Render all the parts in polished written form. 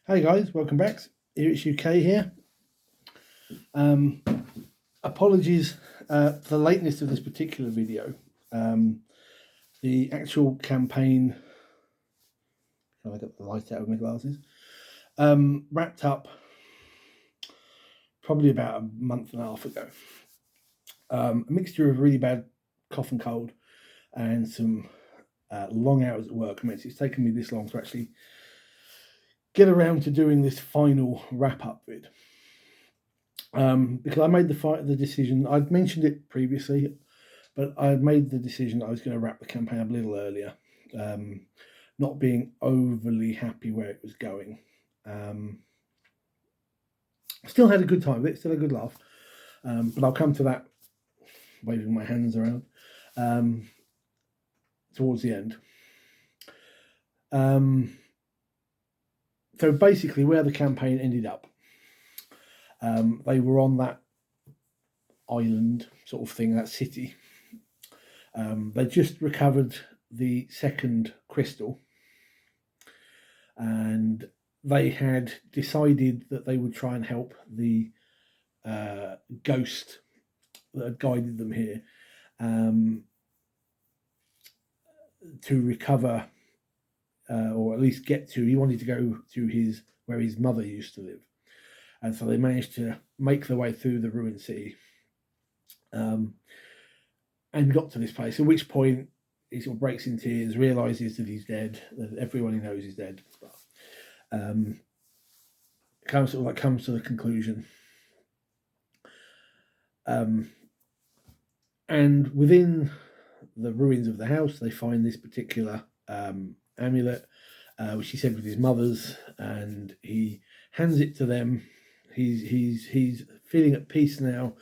Hey guys, welcome back. Here it's UK here. Apologies for the lateness of this particular video. The actual campaign, I got the light out of my glasses, wrapped up probably about a month and a half ago. A mixture of really bad cough and cold and some long hours at work. I mean, it's taken me this long to actually get around to doing this final wrap-up vid. Because I made the decision, I'd mentioned it previously, but I made the decision that I was going to wrap the campaign up a little earlier, not being overly happy where it was going. Still had a good time with it, still a good laugh, but I'll come to that, waving my hands around, towards the end. So basically where the campaign ended up, they were on that island sort of thing, that city. They just recovered the second crystal, and they had decided that they would try and help the ghost that had guided them here to recover, or at least get to. He wanted to go to where his mother used to live, and so they managed to make their way through the ruined city. And got to this place, at which point he sort of breaks in tears, realises that he's dead, that everyone he knows is dead. Comes to the conclusion. And within the ruins of the house, they find this particular amulet, which he said was his mother's, and he hands it to them. He's feeling at peace now.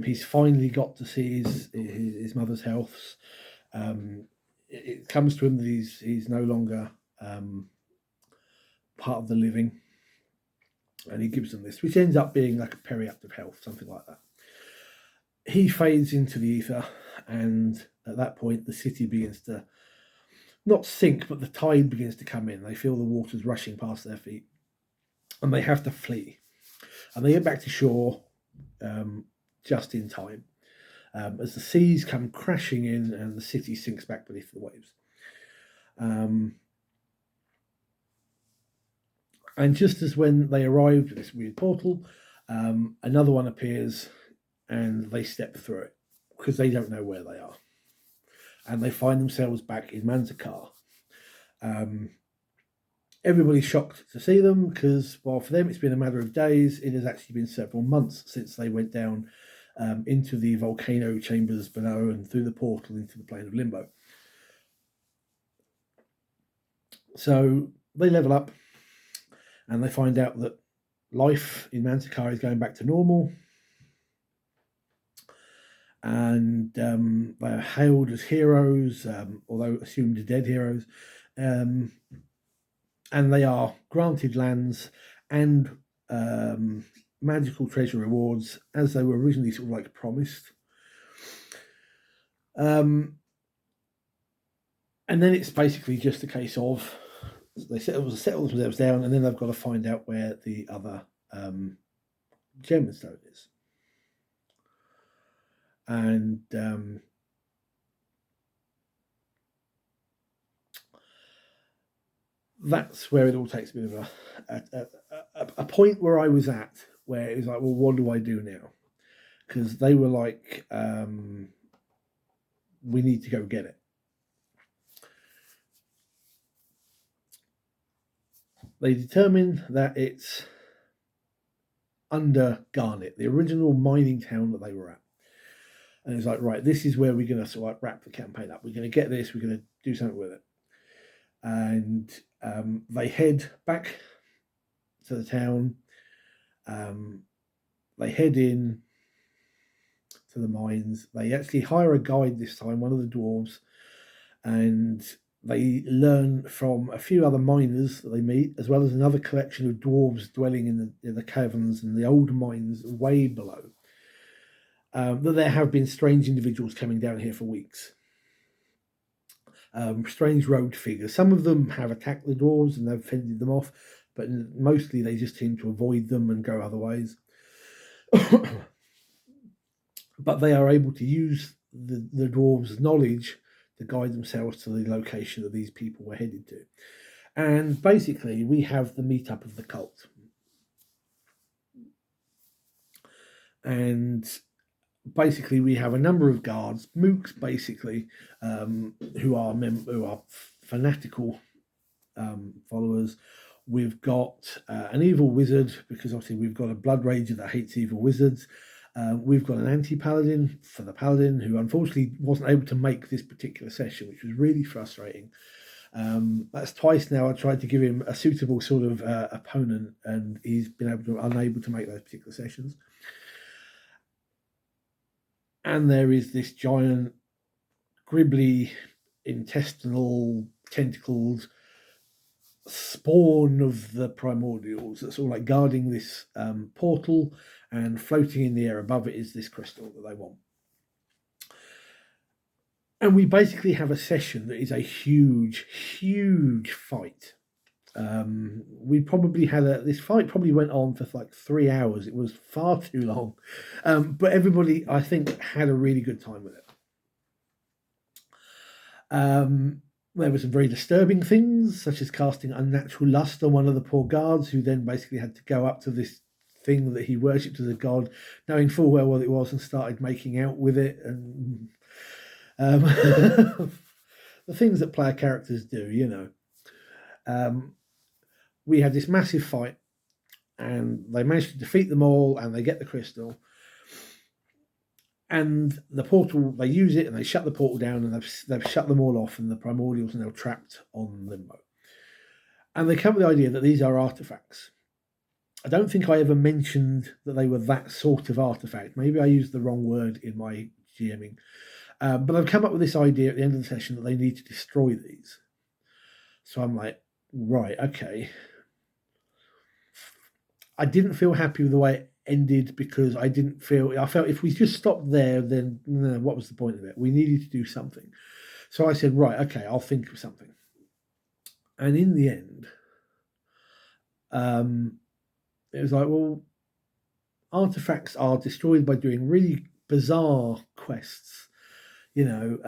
He's finally got to see his mother's health. It comes to him that he's no longer part of the living, and he gives them this, which ends up being like a periapt of health, something like that. He fades into the ether, and at that point the city begins to not sink, but the tide begins to come in. They feel the waters rushing past their feet, and they have to flee. And they get back to shore just in time, as the seas come crashing in and the city sinks back beneath the waves. And just as when they arrived at this weird portal, another one appears, and they step through it because they don't know where they are. And they find themselves back in Manzikar. Everybody's shocked to see them because, while for them it's been a matter of days, it has actually been several months since they went down into the volcano chambers below and through the portal into the plane of Limbo. So they level up, and they find out that life in Manzikar is going back to normal. And they're hailed as heroes, although assumed dead heroes. And they are granted lands and magical treasure rewards, as they were originally sort of like promised. And then it's basically just a case of they settle themselves down, and then they've got to find out where the other gemstone is. And that's where it all takes a bit of a point where I was at, where it was like, well, what do I do now? Because they were like, we need to go get it. They determine that it's under Garnet, the original mining town that they were at. And it's like, right, this is where we're going to sort of like wrap the campaign up. We're going to get this, we're going to do something with it. And they head back to the town. They head in to the mines. They actually hire a guide this time, one of the dwarves, and they learn from a few other miners that they meet, as well as another collection of dwarves dwelling in the caverns and the old mines way below, that there have been strange individuals coming down here for weeks. Strange rogue figures. Some of them have attacked the dwarves and they've fended them off, but mostly they just seem to avoid them and go other ways. But they are able to use the dwarves' knowledge to guide themselves to the location that these people were headed to. And basically, we have the meetup of the cult. And basically, we have a number of guards, mooks, basically, who are fanatical followers. We've got an evil wizard, because obviously we've got a blood rager that hates evil wizards. We've got an anti-paladin for the paladin, who unfortunately wasn't able to make this particular session, which was really frustrating. That's twice now I tried to give him a suitable sort of opponent, and he's been unable to make those particular sessions. And there is this giant, gribbly, intestinal, tentacled spawn of the primordials that's all like guarding this portal, and floating in the air above it is this crystal that they want. And we basically have a session that is a huge fight. We probably had this fight probably went on for like 3 hours. It was far too long, but everybody, I think, had a really good time with it. There were some very disturbing things, such as casting unnatural lust on one of the poor guards, who then basically had to go up to this thing that he worshipped as a god, knowing full well what it was, and started making out with it. And the things that player characters do, you know. We had this massive fight, and they managed to defeat them all, and they get the crystal. And the portal, they use it, and they shut the portal down, and they've shut them all off, and the primordials are now trapped on Limbo. And they come up with the idea that these are artifacts. I don't think I ever mentioned that they were that sort of artifact. Maybe I used the wrong word in my GMing. But I've come up with this idea at the end of the session that they need to destroy these. So I'm like, right, okay. I didn't feel happy with the way it ended, because I felt if we just stopped there, then what was the point of it? We needed to do something. So I said, right, okay, I'll think of something. And in the end, it was like, well, artifacts are destroyed by doing really bizarre quests, you know,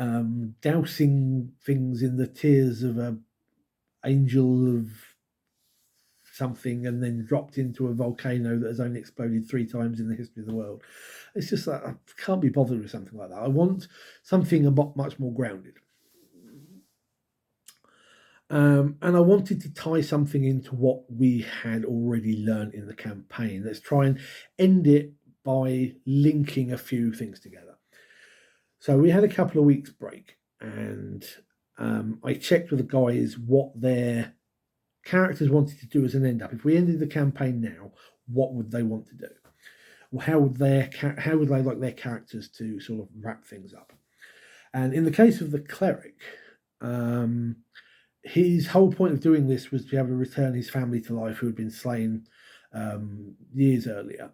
dousing things in the tears of an angel of something, and then dropped into a volcano that has only exploded 3 times in the history of the world. It's just like, I can't be bothered with something like that. I want something much more grounded. And I wanted to tie something into what we had already learned in the campaign. Let's try and end it by linking a few things together. So we had a couple of weeks break, and I checked with the guys what their characters wanted to do as an end up. If we ended the campaign now, what would they want to do? Well, how would they like their characters to sort of wrap things up? And in the case of the cleric, his whole point of doing this was to be able to return his family to life, who had been slain years earlier.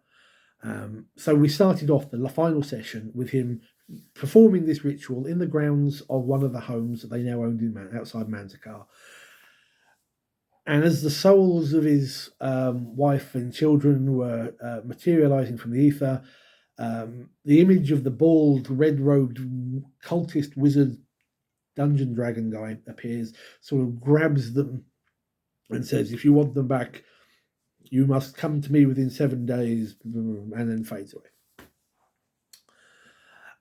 So we started off the final session with him performing this ritual in the grounds of one of the homes that they now owned outside Manzikar. And as the souls of his wife and children were materializing from the ether, the image of the bald, red-robed cultist wizard dungeon dragon guy appears, sort of grabs them and says, if you want them back, you must come to me within 7 days, and then fades away.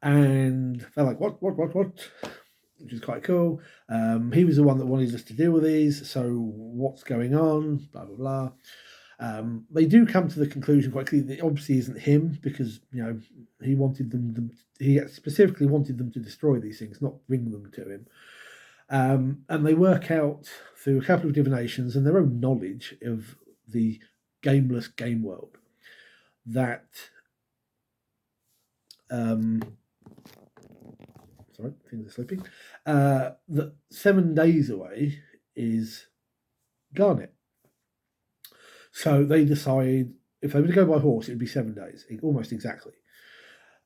And they're like, what? Which is quite cool. He was the one that wanted us to deal with these, so what's going on? Blah, blah, blah. They do come to the conclusion quite clearly that it obviously isn't him, because, you know, he specifically wanted them to destroy these things, not bring them to him. And they work out through a couple of divinations and their own knowledge of the gameless game world that sorry, things are slipping. That 7 days away is Garnet. So they decide, if they were to go by horse, it would be 7 days, almost exactly.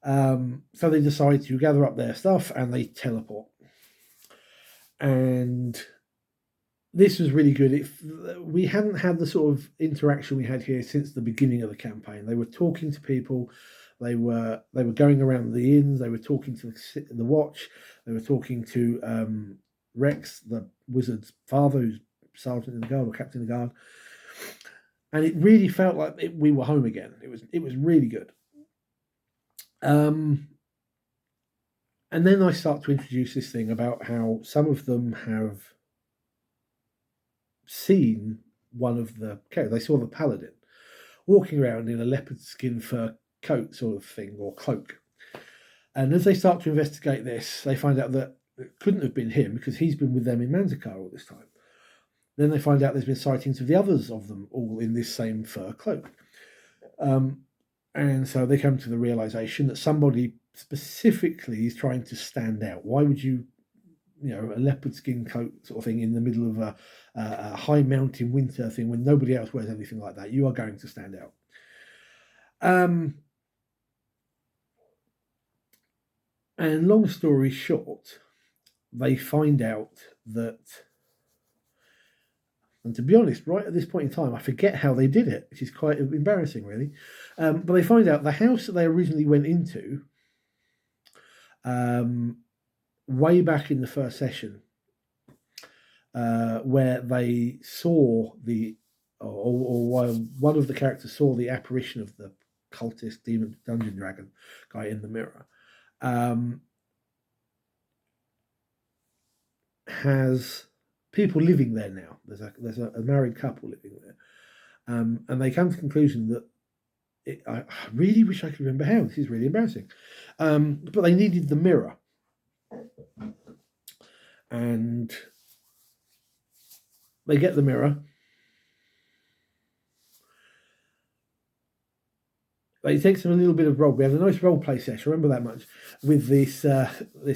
So they decide to gather up their stuff and they teleport. And This was really good. We hadn't had the sort of interaction we had here since the beginning of the campaign. They were talking to people. They were going around the inns. They were talking to the watch. They were talking to Rex, the wizard's father, who's sergeant in the guard or captain in the guard. And it really felt like we were home again. It was really good. And then I start to introduce this thing about how some of them have seen one of the characters. They saw the paladin walking around in a leopard skin fur coat sort of thing, or cloak. And as they start to investigate this, they find out that it couldn't have been him because he's been with them in Manzikar all this time. Then they find out there's been sightings of the others of them all in this same fur cloak. And so they come to the realization that somebody specifically is trying to stand out. Why would you a leopard skin coat sort of thing in the middle of a high mountain winter thing when nobody else wears anything like that? You are going to stand out. And long story short, they find out that, and to be honest, right at this point in time, I forget how they did it, which is quite embarrassing, really. But they find out the house that they originally went into, way back in the first session, where they saw or one of the characters saw the apparition of the cultist demon dungeon dragon guy in the mirror, has people living there now. There's a married couple living there, and they come to the conclusion that I really wish I could remember how. This is really embarrassing, but they needed the mirror, and they get the mirror. It takes them a little bit of role. We had a nice role play session. I remember that much with this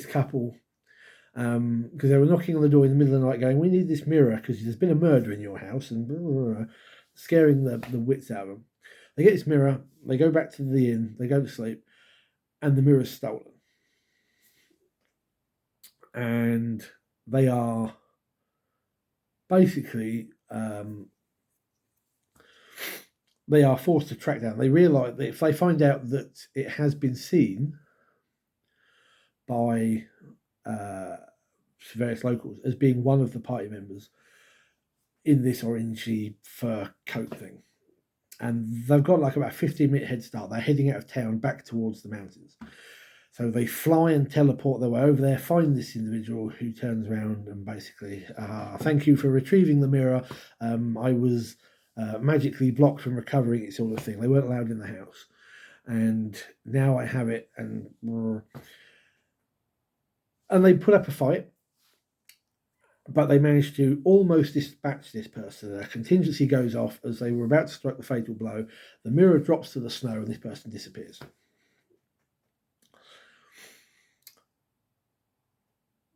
couple, because they were knocking on the door in the middle of the night, going, "We need this mirror because there's been a murder in your house," and blah, blah, blah, scaring the wits out of them. They get this mirror. They go back to the inn. They go to sleep, and the mirror's stolen. And they are basically they are forced to track down. They realise that if they find out that it has been seen by various locals as being one of the party members in this orangey fur coat thing, and they've got like about a 15-minute head start. They're heading out of town back towards the mountains. So they fly and teleport their way over there, find this individual who turns around and basically, "Thank you for retrieving the mirror. I was magically blocked from recovering it," sort of thing. They weren't allowed in the house, and now I have it. And they put up a fight, but they managed to almost dispatch this person. A contingency goes off as they were about to strike the fatal blow. The mirror drops to the snow, and this person disappears.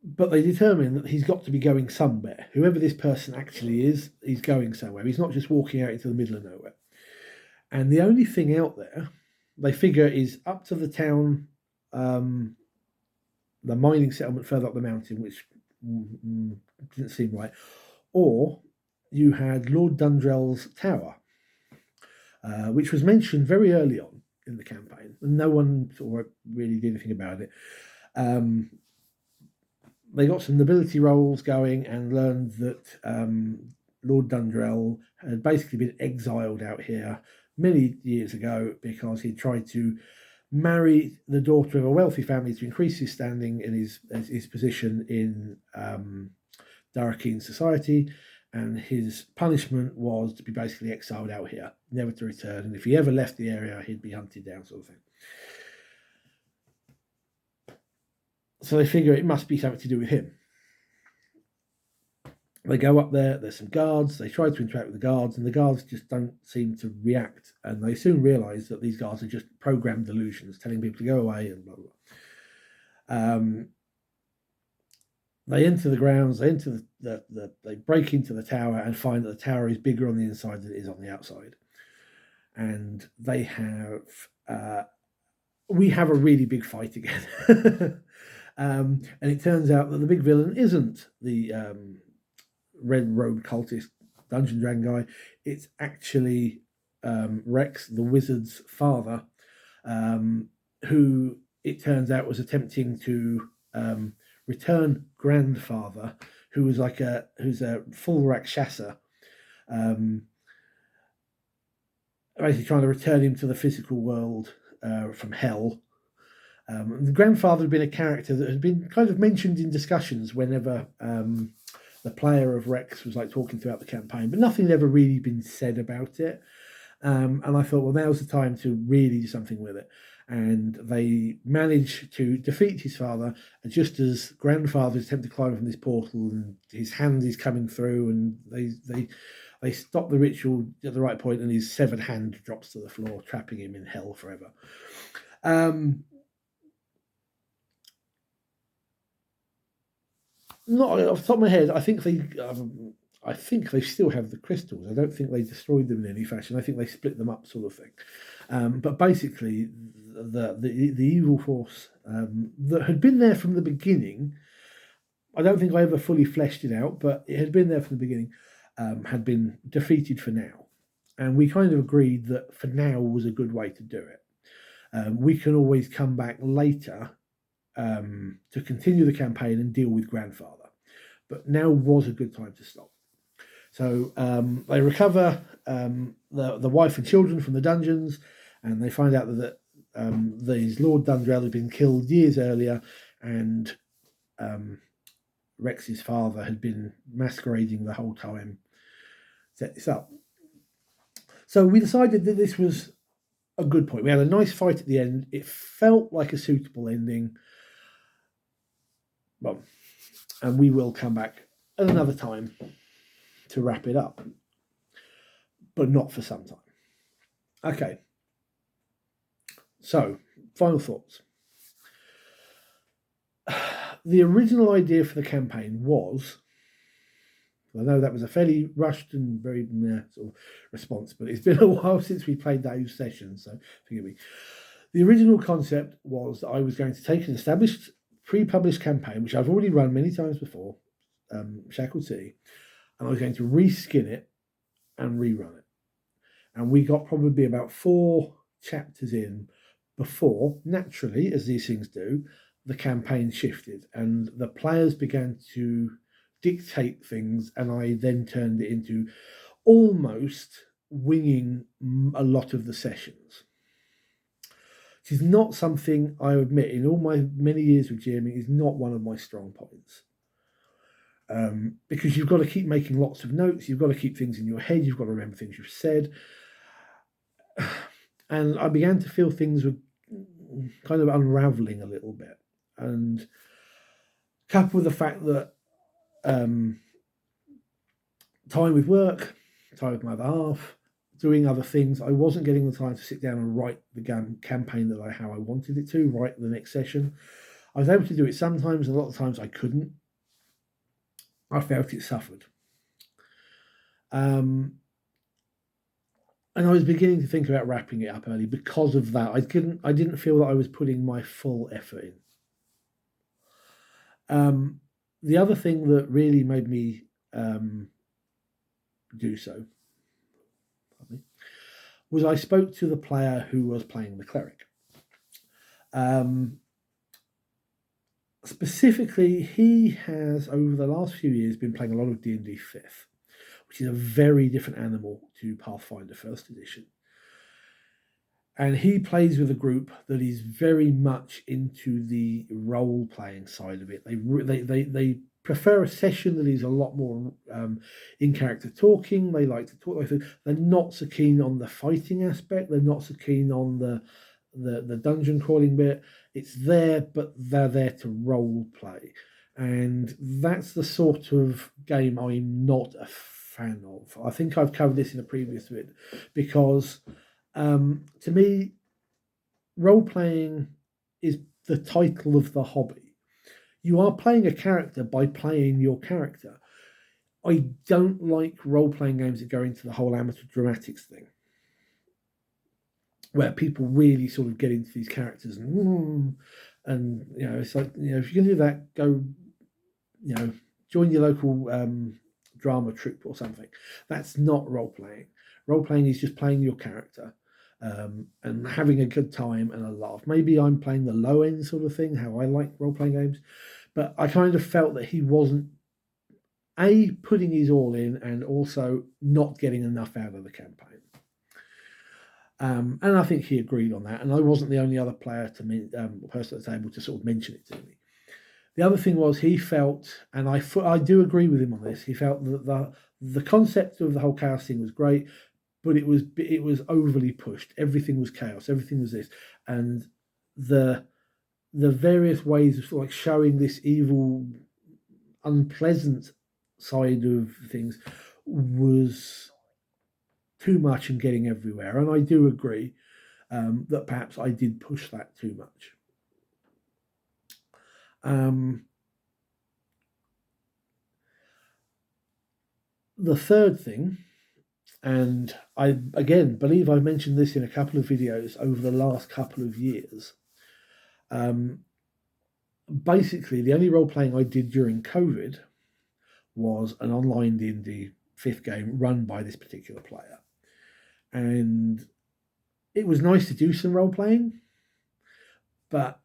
But they determine that he's got to be going somewhere. Whoever this person actually is, he's going somewhere. He's not just walking out into the middle of nowhere. And the only thing out there, they figure, is up to the town, the mining settlement further up the mountain, which didn't seem right. Or you had Lord Dundrell's tower, which was mentioned very early on in the campaign. And no one sort of really did anything about it. They got some nobility rolls going and learned that Lord Dundrell had basically been exiled out here many years ago because he tried to marry the daughter of a wealthy family to increase his standing in his position in Darakeen society, and his punishment was to be basically exiled out here, never to return, and if he ever left the area, he'd be hunted down, sort of thing. So they figure it must be something to do with him. They go up there, there's some guards, they try to interact with the guards, and the guards just don't seem to react. And they soon realise that these guards are just programmed delusions, telling people to go away and blah, blah, blah. They enter the grounds, they enter they break into the tower and find that the tower is bigger on the inside than it is on the outside. And they have, we have a really big fight again. And it turns out that the big villain isn't the red robe cultist dungeon dragon guy. It's actually Rex, the wizard's father, who it turns out was attempting to return grandfather, who's a full Rakshasa, basically trying to return him to the physical world from hell. The grandfather had been a character that had been kind of mentioned in discussions whenever the player of Rex was like talking throughout the campaign, but nothing had ever really been said about it. And I thought, well, now's the time to really do something with it. And they managed to defeat his father. And just as grandfather is attempting to climb from this portal, and his hand is coming through, and they stop the ritual at the right point, and his severed hand drops to the floor, trapping him in hell forever. Not off the top of my head, I think they still have the crystals. I don't think they destroyed them in any fashion. I think they split them up, sort of thing. But basically, the evil force that had been there from the beginning. I don't think I ever fully fleshed it out, but it had been there from the beginning. Had been defeated for now, and we kind of agreed that for now was a good way to do it. We can always come back later to continue the campaign and deal with grandfather, but now was a good time to stop. So they recover the wife and children from the dungeons, and they find out that these Lord Dundrell had been killed years earlier, and Rex's father had been masquerading the whole time, set this up. So we decided that this was a good point. We had a nice fight at the end. It felt like a suitable ending. Well, and we will come back at another time to wrap it up, but not for some time. Okay. So, final thoughts. The original idea for the campaign was, I know that was a fairly rushed and very sort of response, but it's been a while since we played those sessions, so forgive me. The original concept was that I was going to take an established pre-published campaign, which I've already run many times before, Shackled City, and I was going to reskin it and rerun it. And we got probably about 4 chapters in before, naturally, as these things do, the campaign shifted and the players began to dictate things, and I then turned it into almost winging a lot of the sessions. Which is not something, I admit, in all my many years of GMing, is not one of my strong points. Because you've got to keep making lots of notes, you've got to keep things in your head, you've got to remember things you've said. And I began to feel things were kind of unraveling a little bit. And coupled with the fact that time with work, time with my other half, doing other things, I wasn't getting the time to sit down and write the campaign how I wanted it to, write the next session. I was able to do it sometimes, and a lot of times I couldn't. I felt it suffered. And I was beginning to think about wrapping it up early because of that. I didn't feel that I was putting my full effort in. The other thing that really made me do so was I spoke to the player who was playing the cleric. Specifically, he has, over the last few years, been playing a lot of D&D 5th, which is a very different animal to Pathfinder 1st edition. And he plays with a group that is very much into the role-playing side of it. They prefer a session that is a lot more in-character talking. They like to talk. They're not so keen on the fighting aspect. They're not so keen on the dungeon crawling bit. It's there, but they're there to role-play. And that's the sort of game I'm not a fan of. I think I've covered this in a previous bit, because to me, role-playing is the title of the hobby. You are playing a character by playing your character. I don't like role-playing games that go into the whole amateur dramatics thing, where people really sort of get into these characters and it's like, if you're going to do that, go, join your local drama troupe or something. That's not role playing. Role playing is just playing your character and having a good time and a laugh. Maybe I'm playing the low end sort of thing, how I like role playing games, but I kind of felt that he wasn't putting his all in and also not getting enough out of the campaign. And I think he agreed on that. And I wasn't the only other player person that's able to sort of mention it to me. The other thing was he felt, and I do agree with him on this. He felt that the concept of the whole chaos thing was great, but it was overly pushed. Everything was chaos. Everything was this, and the various ways of like showing this evil, unpleasant side of things was too much and getting everywhere. And I do agree that perhaps I did push that too much. The third thing, and I again believe I've mentioned this in a couple of videos over the last couple of years. Basically, the only role playing I did during COVID was an online D&D 5th game run by this particular player, and it was nice to do some role playing, but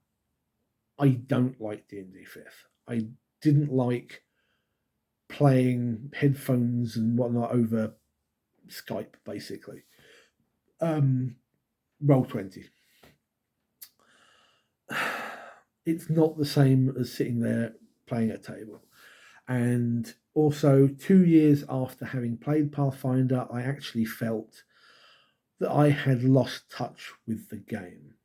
I don't like D&D 5th. I didn't like playing headphones and whatnot over Skype, basically. Roll20. It's not the same as sitting there playing at a table. And also, 2 years after having played Pathfinder, I actually felt that I had lost touch with the game.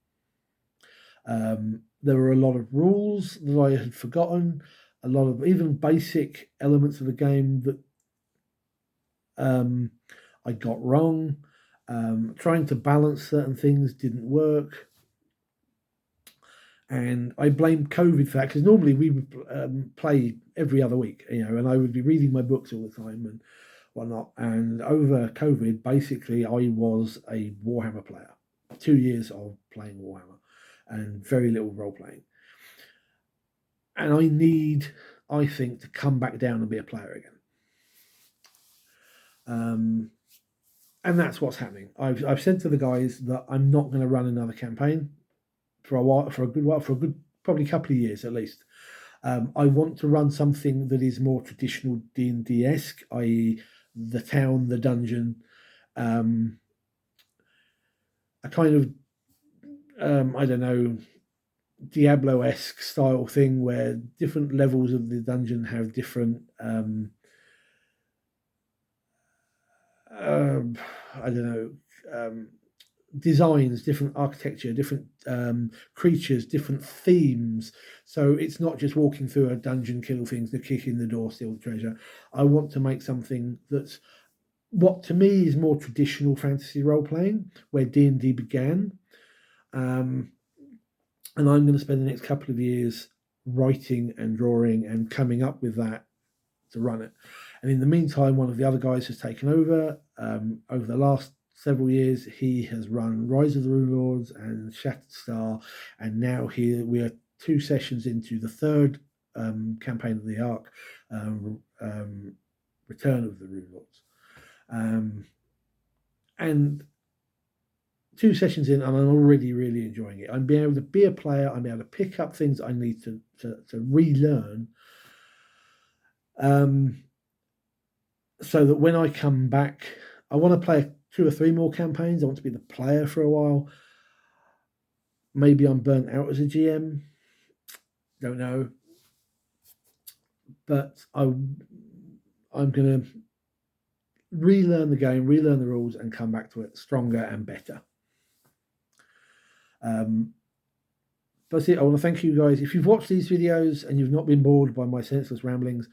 There were a lot of rules that I had forgotten, a lot of even basic elements of the game that I got wrong. Trying to balance certain things didn't work. And I blamed COVID for that, because normally we would play every other week, and I would be reading my books all the time and whatnot. And over COVID, basically, I was a Warhammer player. 2 years of playing Warhammer and very little role playing. And I think, to come back down and be a player again. And that's what's happening. I've said to the guys that I'm not going to run another campaign for a good probably couple of years at least. I want to run something that is more traditional D&D-esque, i.e. the town, the dungeon, a kind of I don't know, Diablo-esque style thing where different levels of the dungeon have different I don't know, designs, different architecture, different creatures, different themes. So it's not just walking through a dungeon, kill things, to kick in the door, steal the treasure. I want to make something that's what to me is more traditional fantasy role playing, where D&D began. And I'm going to spend the next couple of years writing and drawing and coming up with that to run it. And in the meantime, one of the other guys has taken over. Over the last several years, he has run Rise of the Rune Lords and Shattered Star, and now we are 2 sessions into the third campaign of the arc, Return of the Rune Lords. And 2 sessions in, and I'm already really enjoying it. I'm being able to be a player. I'm able to pick up things I need to relearn. So that when I come back, I want to play 2 or 3 more campaigns. I want to be the player for a while. Maybe I'm burnt out as a GM. Don't know. But I'm going to relearn the game, relearn the rules, and come back to it stronger and better. That's it. I want to thank you guys. If you've watched these videos and you've not been bored by my senseless ramblings,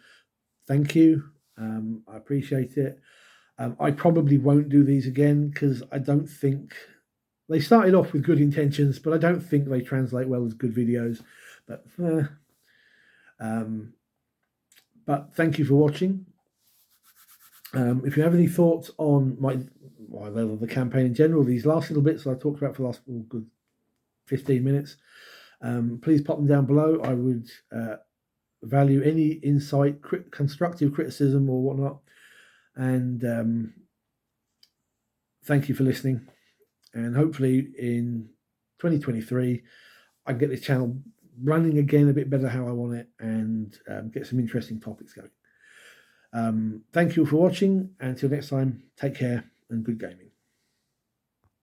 thank you. I appreciate it. I probably won't do these again because I don't think they started off with good intentions, but I don't think they translate well as good videos. But thank you for watching. If you have any thoughts on the campaign in general, these last little bits that I talked about for the last good 15 minutes, please pop them down below. I would value any insight, constructive criticism or whatnot. And thank you for listening. And hopefully in 2023, I can get this channel running again a bit better how I want it, and get some interesting topics going. Thank you for watching. Until next time, take care and good gaming.